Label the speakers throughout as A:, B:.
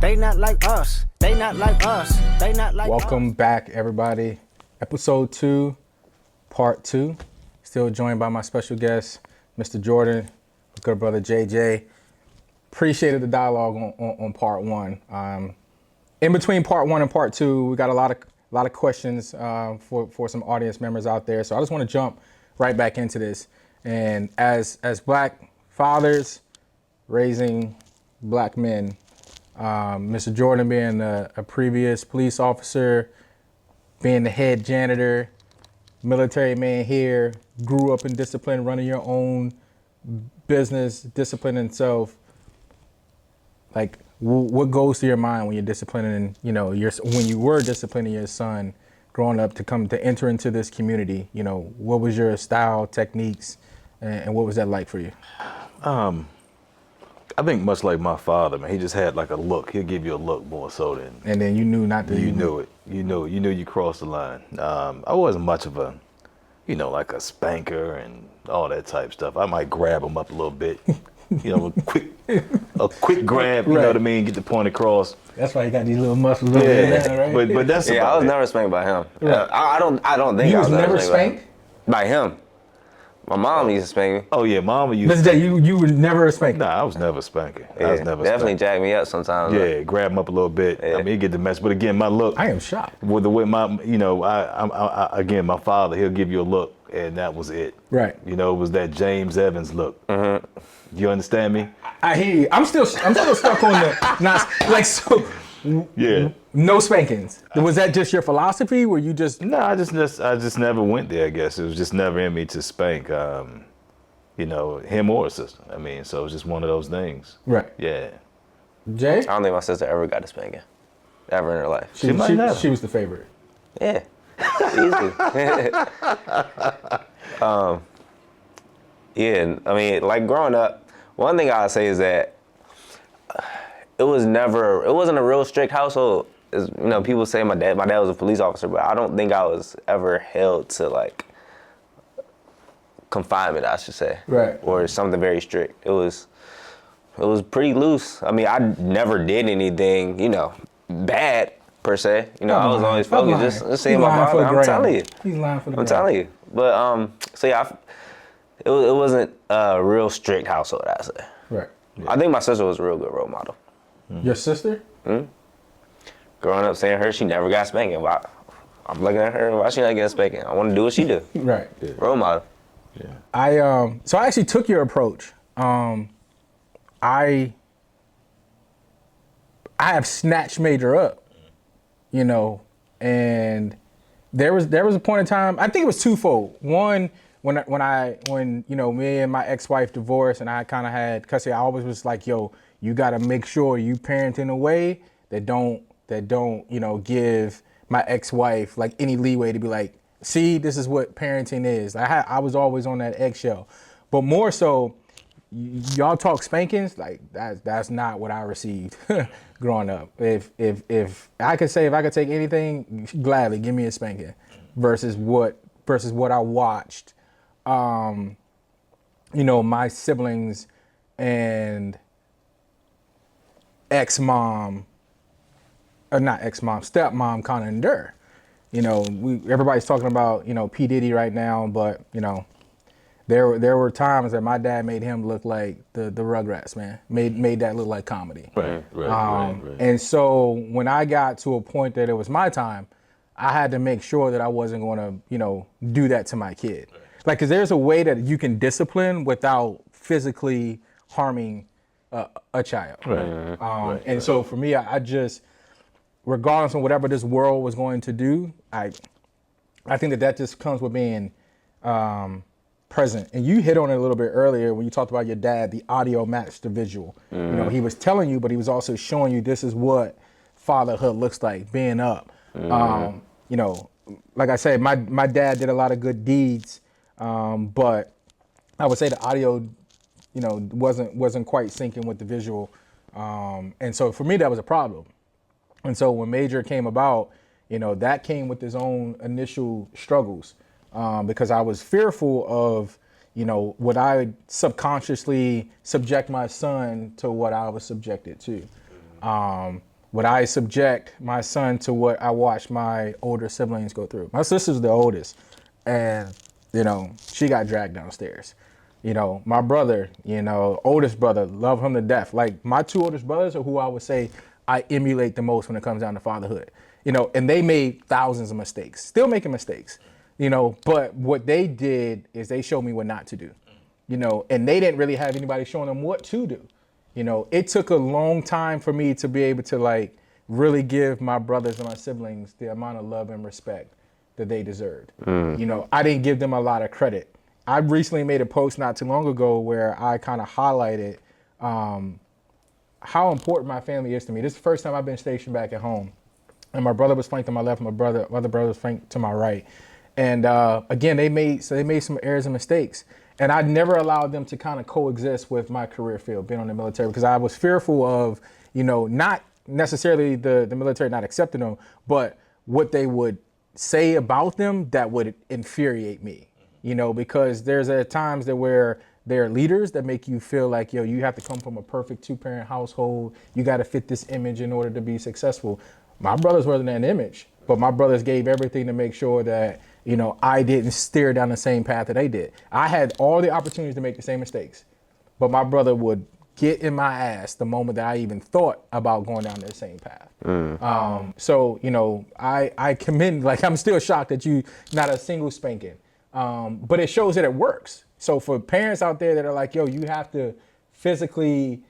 A: They not like us. They not like us. They not like
B: Welcome back, everybody. Episode 2, part 2. Still joined by my special guest, Mr. Jordan, my good brother JJ. Appreciated the dialogue on part 1. In between part 1 and part 2, we got a lot of questions for some audience members out there. So I just want to jump right back into this. And as black fathers raising black men, Mr. Jordan being a previous police officer, being the head janitor, military man here, grew up in discipline, running your own business, disciplining himself. Like, what goes through your mind when you're disciplining, when you were disciplining your son growing up to enter into this community? What was your style, techniques, and what was that like for you?
C: I think much like my father, man, he just had like a look. He'll give you a look more so than.
B: And then you knew not to.
C: You knew it. You knew you crossed the line. I wasn't much of a, like a spanker and all that type stuff. I might grab him up a little bit, a quick grab. You know what I mean? Get the point across.
B: That's why he got these little muscles over there, right?
C: But that's
D: yeah. I was never spanked by him.
B: Right.
D: I don't think
B: you
D: I
B: was never spanked
D: by him. My mom used to spank me.
C: Oh yeah, mama used.
B: Mr. J, you were never a spanker.
C: Nah, I was never spanking.
D: Yeah,
C: I was never
D: definitely
C: spanking.
D: jack me up sometimes.
C: Yeah, grab him up a little bit.
D: Yeah.
C: I mean, he get the mess. But again, my look.
B: I am shocked.
C: With the way again, my father, he'll give you a look, and that was it.
B: Right.
C: It was that James Evans look.
D: Mm-hmm.
C: You understand me?
B: I hear you. I'm still stuck on the not like so.
C: Yeah.
B: No spankings. Was that just your philosophy? Were you just?
C: No, I just never went there. I guess it was just never in me to spank. Him or a sister. I mean, so it was just one of those things.
B: Right.
C: Yeah.
B: Jay?
D: I don't think my sister ever got a spanking, ever in her life.
B: She was the favorite.
D: Yeah, easily. Yeah, I mean, like growing up, one thing I'll say is that it wasn't a real strict household. People say my dad was a police officer, but I don't think I was ever held to like confinement, I should say.
B: Right.
D: Or something very strict. It was pretty loose. I mean, I never did anything, bad per se. I was always focused just seeing my father. I'm telling you.
B: He's lying for the
D: I'm telling you. But so yeah, it wasn't a real strict household, I'd say.
B: Right.
D: Yeah. I think my sister was a real good role model.
B: Your sister?
D: Mm-hmm. Growing up seeing her, she never got spanking. I'm looking at her, why she not getting spanking? I want to do what she do.
B: Right.
C: Yeah.
D: Role model.
C: Yeah.
B: So I actually took your approach. I have snatched Major up, and there was a point in time. I think it was twofold. One, when me and my ex-wife divorced, and I kind of had custody. I always was like, yo, you got to make sure you parent in a way that don't give my ex-wife like any leeway to be like, see, this is what parenting is. I was always on that eggshell, but more so, y'all talk spankings, like that's not what I received growing up. If I could take anything, gladly give me a spanking, versus what I watched, my siblings and stepmom kind of endure. Everybody's talking about, P. Diddy right now, but, there were times that my dad made him look like the Rugrats, man. Made that look like comedy.
C: Right.
B: And so when I got to a point that it was my time, I had to make sure that I wasn't going to, do that to my kid. Right. Like, because there's a way that you can discipline without physically harming a child.
C: Right.
B: And so for me, I just, regardless of whatever this world was going to do, I think that just comes with being present. And you hit on it a little bit earlier when you talked about your dad, the audio matched the visual.
C: Mm-hmm.
B: He was telling you, but he was also showing you this is what fatherhood looks like, being up.
C: Mm-hmm.
B: Like I said, my dad did a lot of good deeds, but I would say the audio, wasn't quite syncing with the visual. And so for me, that was a problem. And so when Major came about, that came with his own initial struggles, because I was fearful of, would I subconsciously subject my son to what I was subjected to? would I subject my son to what I watched my older siblings go through? My sister's the oldest, and she got dragged downstairs. My brother, oldest brother, love him to death. Like my two oldest brothers are who I would say I emulate the most when it comes down to fatherhood. And they made thousands of mistakes, still making mistakes. But what they did is they showed me what not to do. And they didn't really have anybody showing them what to do. It took a long time for me to be able to like really give my brothers and my siblings the amount of love and respect that they deserved. I didn't give them a lot of credit. I recently made a post not too long ago where I kind of highlighted how important my family is to me. This is the first time I've been stationed back at home. And my brother was flanked to my left, my other brother was flanked to my right. And again, they made some errors and mistakes. And I never allowed them to kind of coexist with my career field, being on the military, because I was fearful of, not necessarily the military not accepting them, but what they would say about them that would infuriate me, because there's times that where there are leaders that make you feel like, you have to come from a perfect two-parent household. You got to fit this image in order to be successful. My brothers wasn't that image, but my brothers gave everything to make sure that, I didn't steer down the same path that they did. I had all the opportunities to make the same mistakes, but my brother would get in my ass the moment that I even thought about going down the same path. So, I commend, like, I'm still shocked that you not a single spanking, but it shows that it works. So for parents out there that are like, you have to physically,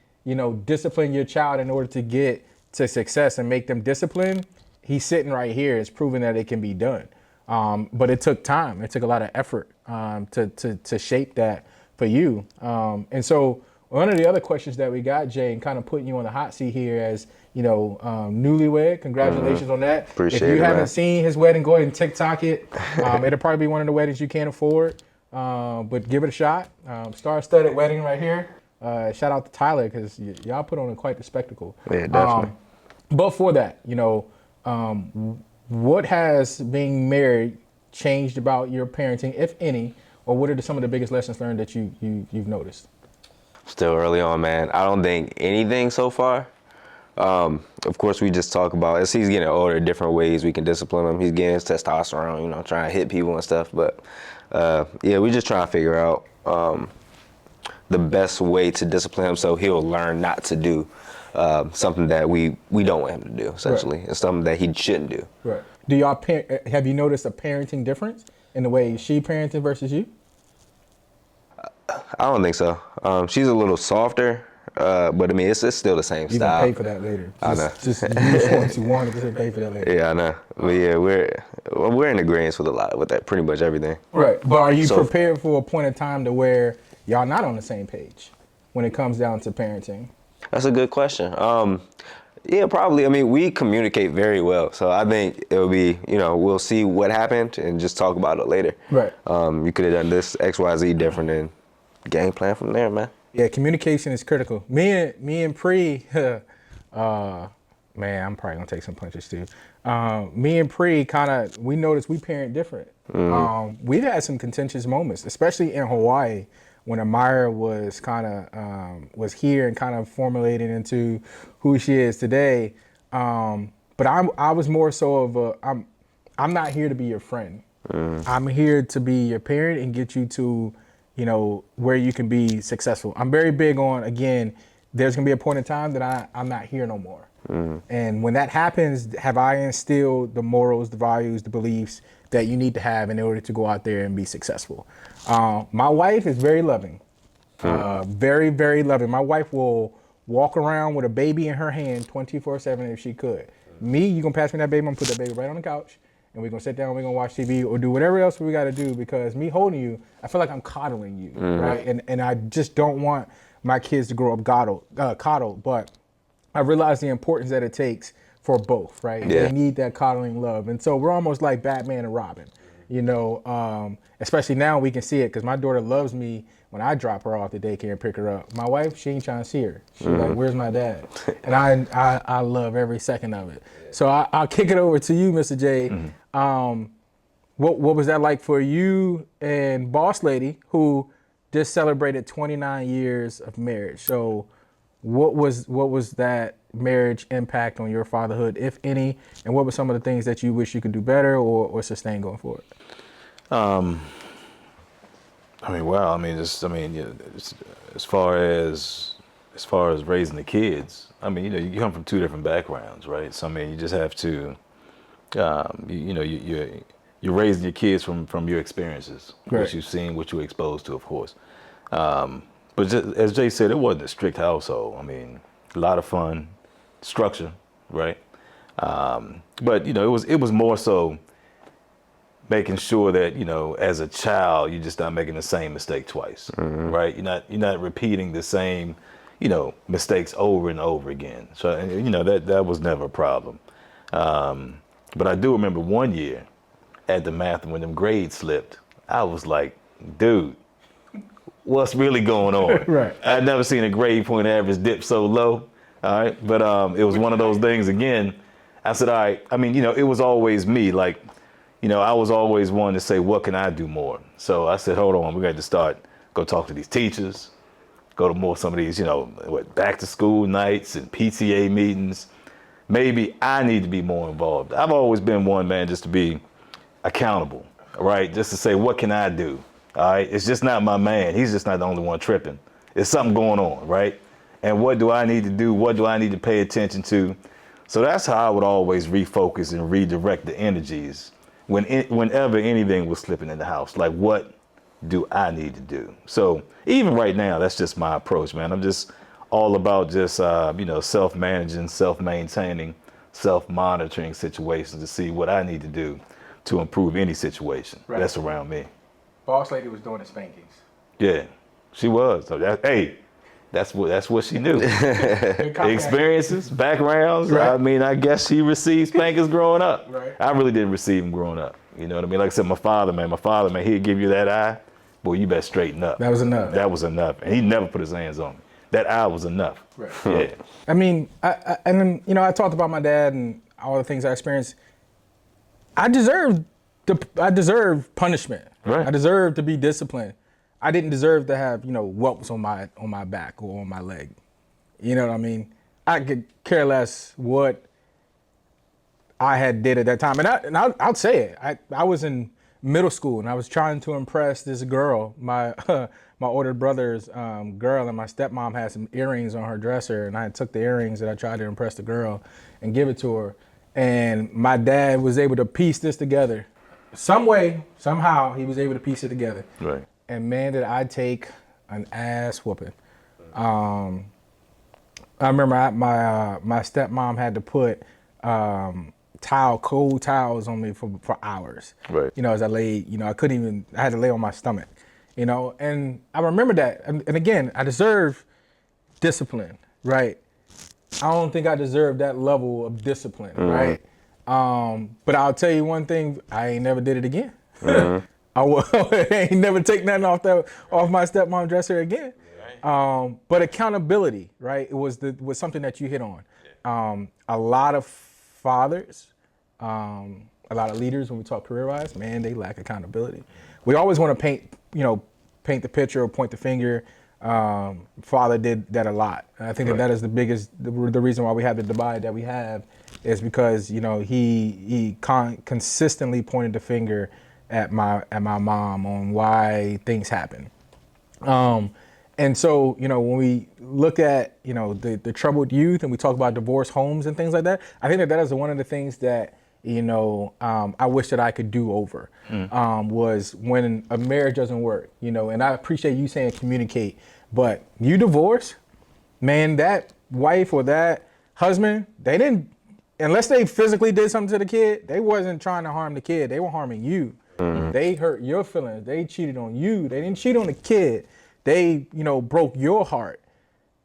B: discipline your child in order to get to success and make them disciplined, he's sitting right here. It's proven that it can be done. But it took time. It took a lot of effort to shape that for you. And so one of the other questions that we got, Jay, and kind of putting you on the hot seat here as, newlywed. Congratulations on that.
D: Appreciate
B: it,
D: man.
B: Haven't seen his wedding, go ahead and TikTok it. It'll probably be one of the weddings you can't afford, but give it a shot. Star-studded wedding right here. Shout out to Tyler, because y'all put on quite the spectacle.
D: Yeah, definitely.
B: But for that, what has being married changed about your parenting, if any, or what are some of the biggest lessons learned that you've noticed?
D: Still early on, man. I don't think anything so far. Of course, we just talk about, as he's getting older, different ways we can discipline him. He's getting his testosterone, trying to hit people and stuff. But we just trying to figure out the best way to discipline him so he'll learn not to do something that we don't want him to do, essentially. Right. It's something that he shouldn't do.
B: Right. Do y'all have you noticed a parenting difference in the way she parented versus you?
D: I don't think so. She's a little softer, but I mean, it's still the same
B: you
D: style.
B: You can pay for that later.
D: I know.
B: Just use what you want to pay for that later.
D: Yeah, I know. But yeah, we're in agreement with that, pretty much everything.
B: Right. But are you prepared for a point in time to where y'all not on the same page when it comes down to parenting?
D: That's a good question. Yeah, probably. I mean, we communicate very well, so I think it'll be, we'll see what happened and just talk about it later.
B: Right.
D: You could have done this X, Y, Z different and game plan from there, man.
B: Yeah, communication is critical. Me and Pre, man, I'm probably gonna take some punches too. Me and Pre we noticed we parent different. We've had some contentious moments, especially in Hawaii, when Amira was was here and kind of formulating into who she is today. But I was more so of I'm not here to be your friend. I'm here to be your parent and get you to, where you can be successful. I'm very big on, again, there's gonna be a point in time that I'm not here no more. And when that happens, have I instilled the morals, the values, the beliefs that you need to have in order to go out there and be successful? My wife is very loving, very, very loving. My wife will walk around with a baby in her hand 24/7 if she could. Me, you gonna pass me that baby, I'm gonna put that baby right on the couch, and we're gonna sit down, we're gonna watch TV or do whatever else we gotta do, because me holding you, I feel like I'm coddling you, right? And I just don't want my kids to grow up coddled, but I realize the importance that it takes for both, right?
D: Yeah.
B: They need that coddling love. And so we're almost like Batman and Robin, especially now we can see it, because my daughter loves me when I drop her off to daycare and pick her up. My wife, she ain't trying to see her. She's like, where's my dad? And I love every second of it. So I'll kick it over to you, Mr. J. What was that like for you and Boss Lady, who just celebrated 29 years of marriage? So what was that marriage impact on your fatherhood, if any, and what were some of the things that you wish you could do better or sustain going forward?
C: I mean, wow. I mean, as far as raising the kids, I mean, you come from two different backgrounds, right? So I mean, you just have to, you're raising your kids from your experiences,
B: Right.
C: what you've seen, what you were exposed to, of course. But just, as Jay said, it wasn't a strict household. I mean, a lot of fun, structure, right? But it was more so making sure that as a child you're just not making the same mistake twice, right? You're not repeating the same mistakes over and over again. So that was never a problem. But I do remember one year at the math when them grades slipped, I was like, dude, what's really going on?
B: Right.
C: I'd never seen a grade point average dip so low. All right, but it was one of those things again. I said, all right. I mean, it was always me. Like, I was always one to say, what can I do more? So I said, hold on, we got to go talk to these teachers, go to some of these, back to school nights and PTA meetings. Maybe I need to be more involved. I've always been one, man, just to be accountable, right? Just to say, what can I do? All right, it's just not my man. He's just not the only one tripping. There's something going on, right? And what do I need to do? What do I need to pay attention to? So that's how I would always refocus and redirect the energies whenever anything was slipping in the house. Like, what do I need to do? So even right now, that's just my approach, man. I'm just all about just, self-managing, self-maintaining, self-monitoring situations to see what I need to do to improve any situation that's around me.
B: Boss lady was doing the spankings.
C: Yeah, she was. So that's what she knew. Experiences, backgrounds.
B: Right.
C: I mean, I guess she received spankings growing up.
B: Right.
C: I really didn't receive them growing up. You know what I mean? Like I said, my father, he'd give you that eye. Boy, you better straighten up.
B: That was enough.
C: That was enough. And he never put his hands on me. That eye was enough.
B: Right.
C: Yeah.
B: I mean, and then, I talked about my dad and all the things I experienced. I deserved punishment.
C: Right.
B: I deserved to be disciplined. I didn't deserve to have, whelps on my back or on my leg. You know what I mean? I could care less what I had did at that time. And I'll say it. I was in middle school and I was trying to impress this girl, my my older brother's girl, and my stepmom had some earrings on her dresser, and I took the earrings and I tried to impress the girl and give it to her. And my dad was able to piece this together. Some way, somehow, he was able to piece it together.
C: Right.
B: And man, did I take an ass whooping. I remember my stepmom had to put cold towels on me for hours.
C: Right.
B: As I laid, I had to lay on my stomach, and I remember that. And again, I deserve discipline, right? I don't think I deserve that level of discipline, right? But I'll tell you one thing, I ain't never did it again. I ain't never take nothing off my stepmom dresser again. But accountability, right? It was something that you hit on. A lot of fathers, a lot of leaders, when we talk career-wise, man, they lack accountability. We always want to paint the picture or point the finger. Father did that a lot. And I think that is the reason why we have the divide that we have is because, he consistently pointed the finger at my mom on why things happen. And so, when we look at, the troubled youth and we talk about divorced homes and things like that, I think that is one of the things that, I wish that I could do over, was when a marriage doesn't work, and I appreciate you saying communicate, but you divorce, man, that wife or that husband, they didn't, unless they physically did something to the kid, they wasn't trying to harm the kid. They were harming you. They hurt your feelings. They cheated on you. They didn't cheat on the kid. They, broke your heart.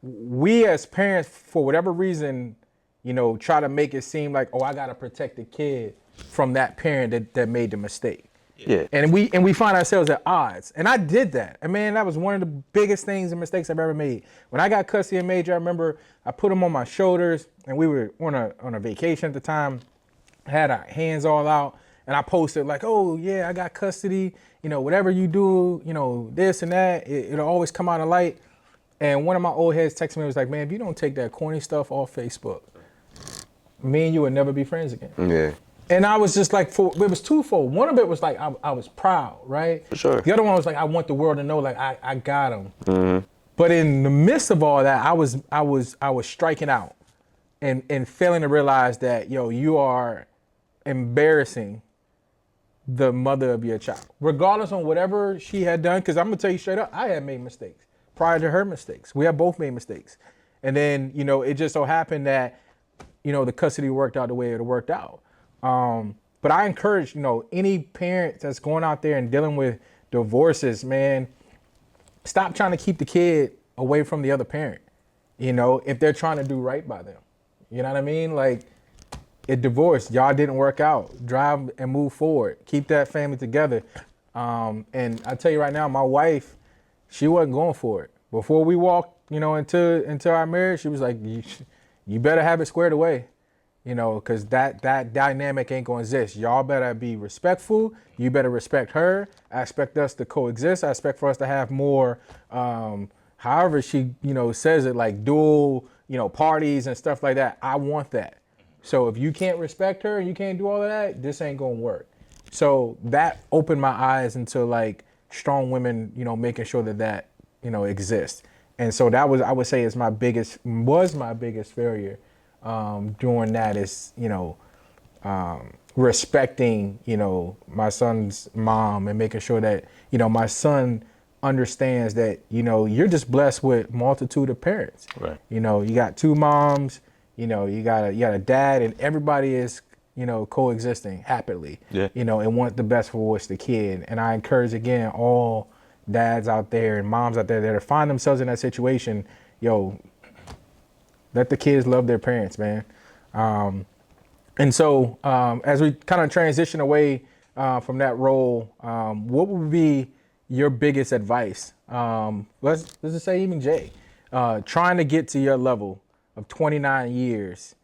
B: We as parents, for whatever reason, try to make it seem like, I got to protect the kid from that parent that made the mistake.
C: Yeah.
B: And we find ourselves at odds. And I did that. And man, that was one of the biggest things and mistakes I've ever made. When I got custody of Major, I remember I put him on my shoulders and we were on a vacation at the time, had our hands all out. And I posted like, oh yeah, I got custody, whatever you do, this and that, it'll always come out of light. And one of my old heads texted me, was like, man, if you don't take that corny stuff off Facebook, me and you would never be friends again.
D: Yeah.
B: And I was just like, it was twofold. One of it was like, I was proud, right?
D: For sure.
B: The other one was like, I want the world to know, like, I got him.
D: Mm-hmm.
B: But in the midst of all that, I was striking out and failing to realize that, yo, you are embarrassing the mother of your child, regardless on whatever she had done. Because I'm gonna tell you straight up, I had made mistakes prior to her mistakes. We have both made mistakes, and then it just so happened that the custody worked out the way it worked out. But I encourage any parents that's going out there and dealing with divorces, man, stop trying to keep the kid away from the other parent. If they're trying to do right by them, you know what I mean? Like, it divorced, y'all didn't work out. Drive and move forward. Keep that family together. And I tell you right now, my wife, she wasn't going for it. Before we walked, into our marriage, she was like, you better have it squared away, because that dynamic ain't gonna exist. Y'all better be respectful. You better respect her. I expect us to coexist. I expect for us to have more, however she, says it, like dual, parties and stuff like that. I want that. So if you can't respect her and you can't do all of that, this ain't gonna work. So that opened my eyes into like strong women, making sure that exists. And so that was, I would say, was my biggest failure during that is, respecting, my son's mom and making sure that, my son understands that, you're just blessed with multitude of parents.
C: Right.
B: You got two moms. You got a dad, and everybody is, coexisting happily.
C: Yeah.
B: And want the best for what's the kid. And I encourage again all dads out there and moms out there that find themselves in that situation. Let the kids love their parents, man. And so as we kind of transition away from that role, what would be your biggest advice? Let's just say even Jay, trying to get to your level of 29 years.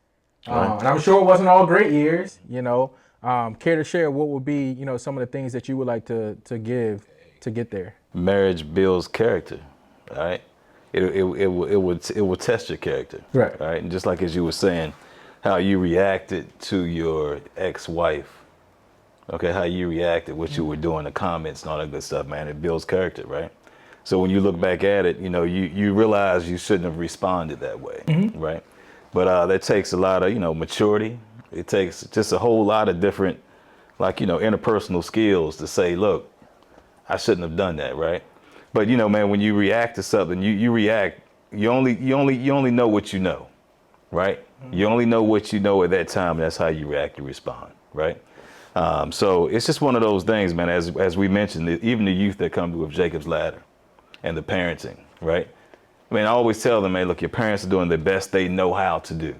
B: And I'm sure it wasn't all great years, care to share what would be, some of the things that you would like to give to get there?
C: Marriage builds character, all right? It will test your character,
B: right?
C: Right, and just like as you were saying, how you reacted to your ex-wife, okay, how you reacted, what you were doing, the comments and all that good stuff, man, it builds character, right? So when you look back at it, you realize you shouldn't have responded that way, right? But that takes a lot of, maturity. It takes just a whole lot of different, interpersonal skills to say, look, I shouldn't have done that, right? But man, when you react to something, you react. You only know what you know, right? You only know what you know at that time. And that's how you react, you respond, right? So it's just one of those things, man. As we mentioned, even the youth that come with Jacob's Ladder. And the parenting, right? I mean, I always tell them, man, look, your parents are doing the best they know how to do.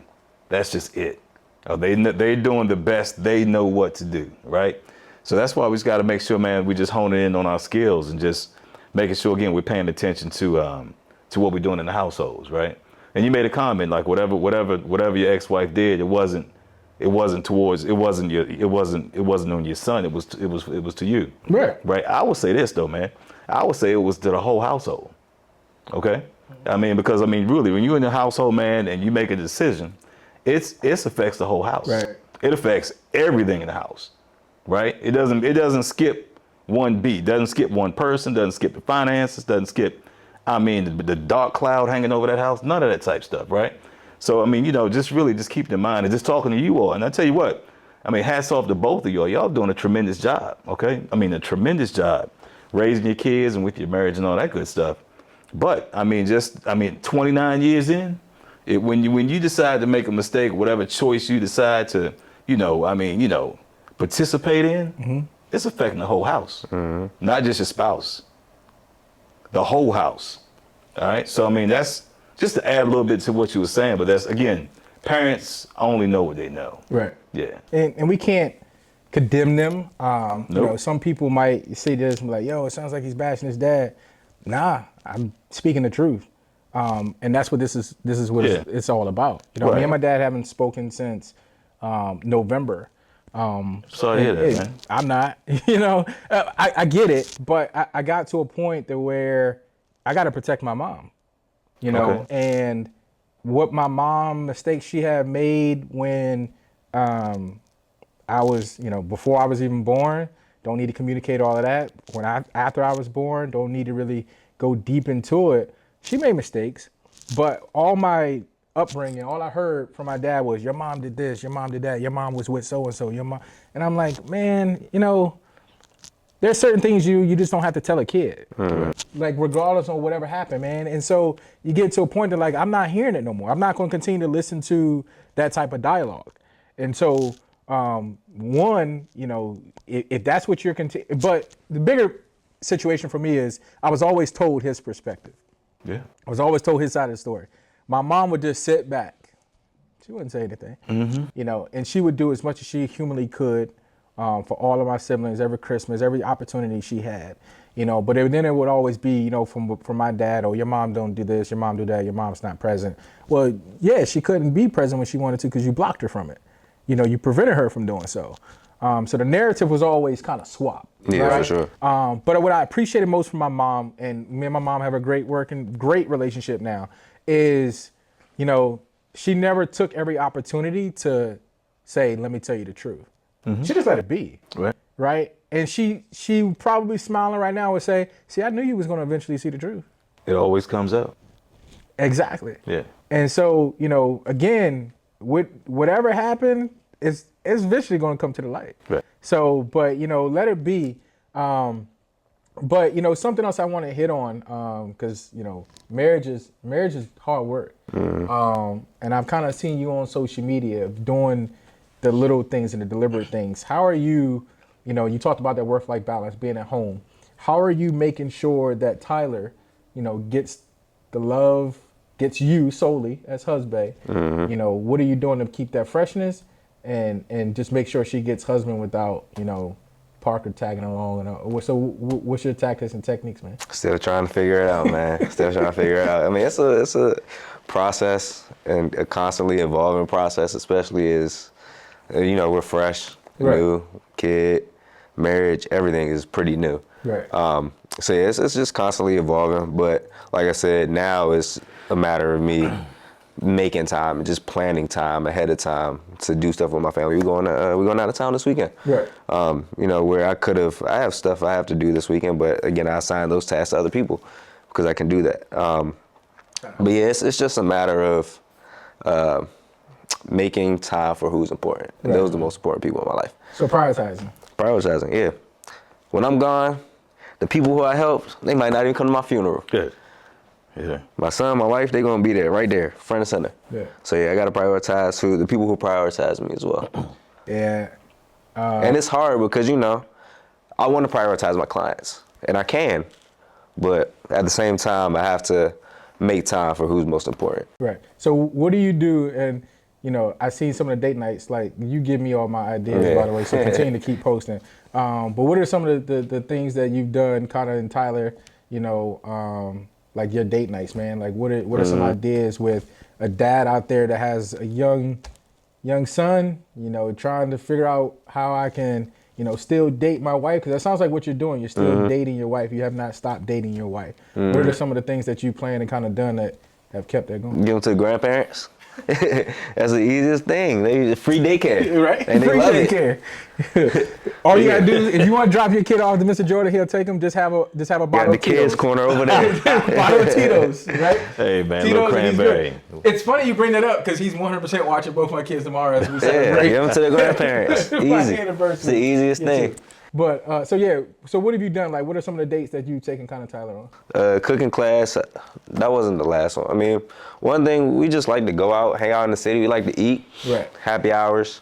C: That's just it. They're doing the best they know what to do, right? So that's why we just got to make sure, man, we just honing in on our skills and just making sure, again, we're paying attention to what we're doing in the households, right? And you made a comment like whatever your ex-wife did, it wasn't on your son. It was to you,
B: Right?
C: Right. I would say this though, man. I would say it was to the whole household. Okay. Because really, when you're in the household, man, and you make a decision, it affects the whole house.
B: Right.
C: It affects everything in the house. Right. It doesn't skip one beat. Doesn't skip one person. Doesn't skip the finances. Doesn't skip. The dark cloud hanging over that house. None of that type stuff. Right. So just keep in mind and just talking to you all. And I tell you what, hats off to both of y'all. Y'all doing a tremendous job. Okay. A tremendous job. Raising your kids and with your marriage and all that good stuff. But 29 years in, when you decide to make a mistake, whatever choice you decide to, participate in, it's affecting the whole house, not just your spouse, the whole house. All right. So, that's just to add a little bit to what you were saying, but that's, again, parents only know what they know.
B: Right.
C: Yeah.
B: And we can't condemn them.
C: Nope.
B: Some people might see this and be like, yo, it sounds like he's bashing his dad. Nah, I'm speaking the truth. And that's what this is what it's all about.
C: Right.
B: Me and my dad haven't spoken since November.
C: Sorry to hear that, man.
B: I'm not, I get it, but I got to a point that where I got to protect my mom. you know,
C: Okay.
B: and what my mom mistakes she had made when I was, you know, before I was even born. Don't need to communicate all of that. After I was born, don't need to really go deep into it. She made mistakes, but all my upbringing, all I heard from my dad was, your mom did this, your mom did that, your mom was with so-and-so, your mom. And I'm like, man, you know, there's certain things you just don't have to tell a kid. Like regardless of whatever happened, man. And so you get to a point that like, I'm not hearing it no more. I'm not going to continue to listen to that type of dialogue. And so, one, you know, if that's what you're but the bigger situation for me is I was always told his perspective.
C: Yeah.
B: I was always told his side of the story. My mom would just sit back. She wouldn't say anything, you know, and she would do as much as she humanly could for all of my siblings, every Christmas, every opportunity she had, you know, but then it would always be, you know, from my dad, oh, your mom don't do this, your mom do that, your mom's not present. Well, yeah, she couldn't be present when she wanted to because you blocked her from it. You know, you prevented her from doing so. So the narrative was always kind of swapped.
D: Yeah,
B: right?
D: for sure.
B: But what I appreciated most from my mom, and me and my mom have a great relationship now, is, you know, she never took every opportunity to say, let me tell you the truth. She just let it be.
C: Right.
B: Right? And she probably smiling right now would say, see, I knew you was going to eventually see the truth.
C: It always comes out.
B: Exactly.
C: Yeah.
B: And so, you know, again, whatever happened, it's eventually going to come to the light.
C: Right.
B: So, but, you know, let it be. But, you know, something else I want to hit on, because, you know, marriage is hard work. And I've kind of seen you on social media doing the little things and the deliberate things. How are you, you know, you talked about that work-life balance, being at home. How are you making sure that Tyler, you know, gets the love, gets you solely as husband? You know, what are you doing to keep that freshness and just make sure she gets husband without, you know, Parker tagging along? And so what's your tactics and techniques, man?
D: Still trying to figure it out, man. Still trying to figure it out. I mean, it's a process and a constantly evolving process, especially as, you know, we're fresh,
B: Right.
D: new, kid, marriage, everything is pretty new.
B: Right.
D: So yeah, it's just constantly evolving. But like I said, now it's a matter of me making time and just planning time ahead of time to do stuff with my family. We're going out of town this weekend.
B: Right.
D: You know, where I have stuff I have to do this weekend, but again, I assign those tasks to other people because I can do that. But yeah, it's just a matter of making time for who's important. And
B: Right.
D: those are the most important people in my life.
B: So prioritizing.
D: Prioritizing, yeah. When I'm gone, the people who I helped, they might not even come to my funeral.
C: Good. Yeah.
D: My son, my wife, they're gonna be there, right there, front and center.
B: Yeah.
D: So yeah, I gotta prioritize the people who prioritize me as well.
B: Yeah.
D: And it's hard because, you know, I want to prioritize my clients, and I can, but at the same time, I have to make time for who's most important.
B: Right. So what do you do? And, you know, I seen some of the date nights, like you give me all my ideas,
D: Yeah.
B: by the way, so continue to keep posting. But what are some of the things that you've done kind of in Tyler, you know, like your date nights, man? Like what are some ideas with a dad out there that has a young son, you know, trying to figure out how I can, you know, still date my wife? Because that sounds like what you're doing. You're still dating your wife. You have not stopped dating your wife. What are some of the things that you planned and kind of done that have kept that going?
D: Give them to the grandparents. That's the easiest thing. They free daycare,
B: Right?
D: And they
B: Free
D: love it.
B: daycare. All you gotta do, if you want to drop your kid off to Mr. Jordan, he'll take him. Just have a
D: Got
B: bottle
D: the
B: of Tito's.
D: kids corner over there.
B: Bottle of Tito's, right?
C: Hey, man,
B: Tito's,
C: little
B: and he's
C: cranberry.
B: good. It's funny you bring that up because he's 100% watching both my kids tomorrow as we
D: Yeah,
B: celebrate.
D: give them to the grandparents.
B: my
D: Easy.
B: anniversary.
D: It's the easiest
B: Yeah,
D: thing.
B: too. But so what have you done? Like, what are some of the dates that you've taken kind of Tyler on?
D: Cooking class, that wasn't the last one. I mean, one thing, we just like to go out, hang out in the city. We like to eat.
B: Right.
D: Happy hours.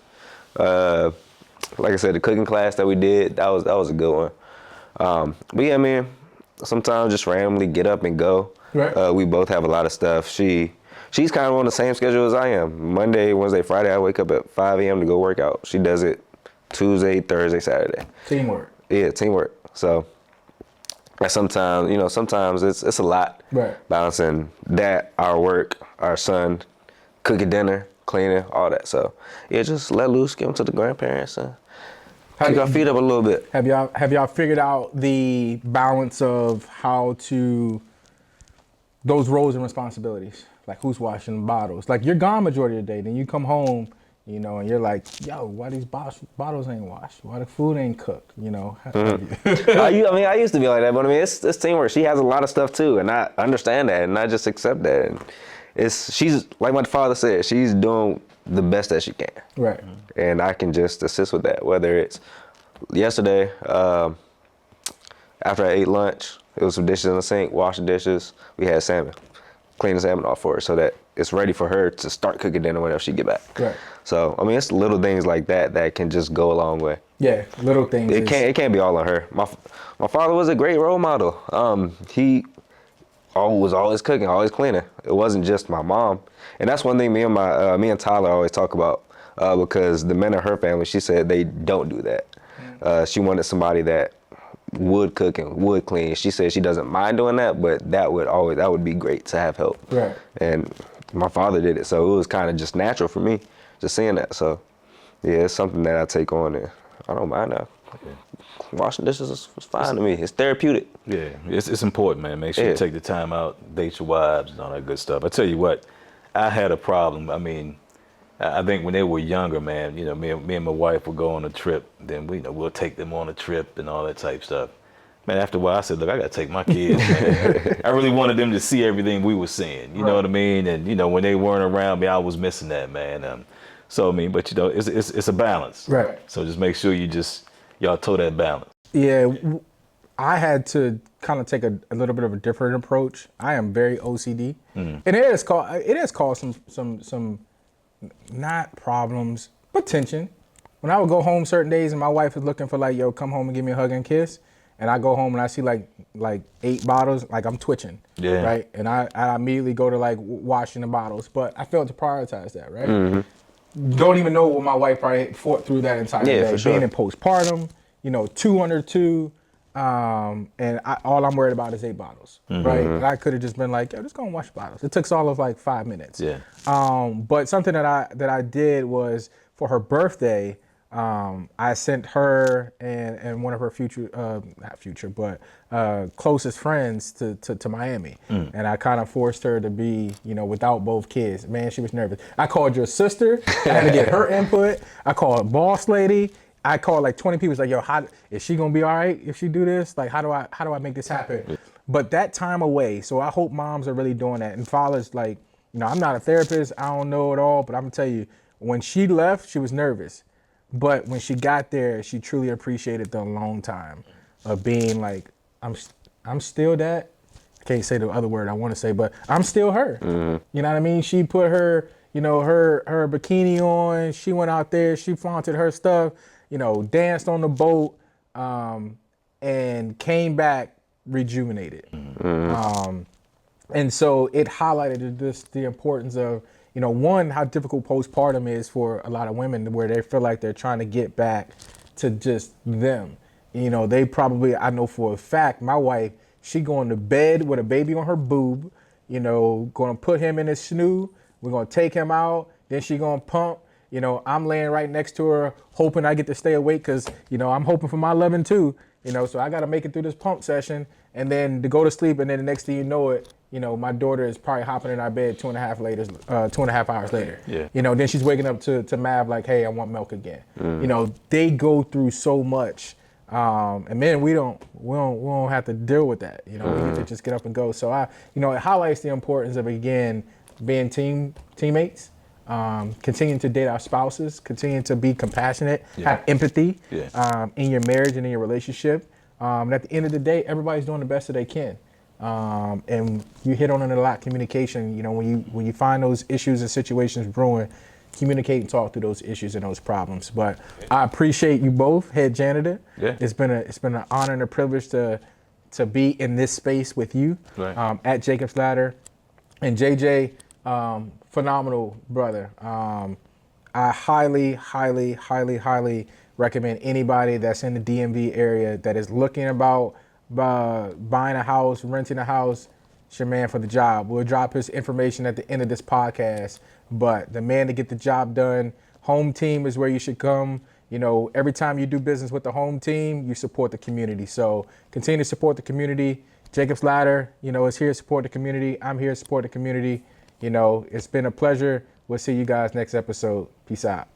D: Like I said, the cooking class that we did, that was a good one. But yeah, I mean, sometimes just randomly get up and go.
B: Right.
D: We both have a lot of stuff. She's kind of on the same schedule as I am. Monday, Wednesday, Friday, I wake up at 5 a.m. to go work out. She does it Tuesday, Thursday, Saturday.
B: Teamwork.
D: Yeah, teamwork. So sometimes it's a lot.
B: Right.
D: Balancing that, our work, our son, cooking dinner, cleaning, all that. So yeah, just let loose, give them to the grandparents, and kick our feet up a little bit.
B: Have y'all figured out the balance of how to those roles and responsibilities. Like who's washing the bottles? Like you're gone majority of the day. Then you come home, you know, and you're like, yo, why these bottles ain't washed? Why the food ain't cooked? You know.
D: I used to be like that, but I mean, it's teamwork. She has a lot of stuff too, and I understand that, and I just accept that. And she's like my father said, she's doing the best that she can.
B: Right.
D: And I can just assist with that. Whether it's yesterday, after I ate lunch, it was some dishes in the sink, washed the dishes. We had salmon, clean the salmon off for her so that it's ready for her to start cooking dinner whenever she get back. Right. So I mean, it's little things like that that can just go a long way.
B: Yeah, little things.
D: It can't be all on her. My father was a great role model. He was always cooking, always cleaning. It wasn't just my mom, and that's one thing me and Tyler always talk about because the men in her family, she said they don't do that. She wanted somebody that would cook and would clean. She said she doesn't mind doing that, but that would be great to have help. Right. And my father did it, so it was kind of just natural for me, just seeing that. So yeah, it's something that I take on, and I don't mind now. Yeah. Washing dishes is fine to me. It's therapeutic.
C: Yeah, it's important, man. Make sure you take the time out, date your wives, and all that good stuff. I tell you what, I had a problem. I mean, I think when they were younger, man, you know, me and my wife would go on a trip. Then we'll take them on a trip and all that type stuff. Man, after a while, I said, look, I gotta take my kids, man. I really wanted them to see everything we were seeing. You know what I mean? And you know, when they weren't around me, I was missing that, man. So I mean, but you know, it's a balance. Right. So just make sure y'all toe that balance.
B: Yeah, I had to kind of take a little bit of a different approach. I am very OCD, and it has caused some not problems, but tension. When I would go home certain days and my wife is looking for like, yo, come home and give me a hug and kiss, and I go home and I see like 8 bottles, like I'm twitching, right? And I immediately go to like washing the bottles, but I failed to prioritize that, right? Mm-hmm. Don't even know what my wife probably fought through that entire day, for sure. Being in postpartum, you know, 2 under 2, and all I'm worried about is 8 bottles, right? And I could have just been like, yo, just go and wash bottles. It took all of like 5 minutes. Yeah. But something that I did was for her birthday, I sent her and one of her closest friends to Miami. And I kind of forced her to be, you know, without both kids. Man, she was nervous. I called your sister. I had to get her input. I called boss lady. I called like 20 people. It's like, yo, is she gonna be all right if she do this? Like, how do I make this happen? But that time away, so I hope moms are really doing that. And fathers, like, you know, I'm not a therapist. I don't know it all, but I'm gonna tell you, when she left, she was nervous. But when she got there, she truly appreciated the alone time of being like, I'm still that. I can't say the other word I want to say, but I'm still her. You know what I mean? She put her, you know, her bikini on. She went out there. She flaunted her stuff. You know, danced on the boat, and came back rejuvenated. And so it highlighted the importance of, you know, one, how difficult postpartum is for a lot of women, where they feel like they're trying to get back to just them. You know, they probably, I know for a fact, my wife, she going to bed with a baby on her boob, you know, going to put him in his snoo. We're going to take him out. Then she going to pump. You know, I'm laying right next to her, hoping I get to stay awake because, you know, I'm hoping for my loving too, you know, so I got to make it through this pump session and then to go to sleep. And then the next thing you know it, you know, my daughter is probably hopping in our bed 2.5 hours later. Yeah. You know, then she's waking up to Mav like, hey, I want milk again. You know, they go through so much. And then we don't have to deal with that. You know, we get to just get up and go. So you know, it highlights the importance of, again, being teammates. Continuing to date our spouses, continuing to be compassionate, have empathy in your marriage and in your relationship. And at the end of the day, everybody's doing the best that they can. And you hit on it a lot, communication. You know, when you find those issues and situations brewing, communicate and talk through those issues and those problems. But I appreciate you both, head janitor. Yeah. It's been an honor and a privilege to be in this space with you at Jacob's Ladder. And JJ, phenomenal brother. I highly recommend anybody that's in the DMV area that is looking about buying a house, renting a house. It's your man for the job. We'll drop his information at the end of this podcast. But the man to get the job done, home team is where you should come. You know, every time you do business with the home team, you support the community. So continue to support the community. Jacob's Ladder, you know, is here to support the community. I'm here to support the community. You know, it's been a pleasure. We'll see you guys next episode. Peace out.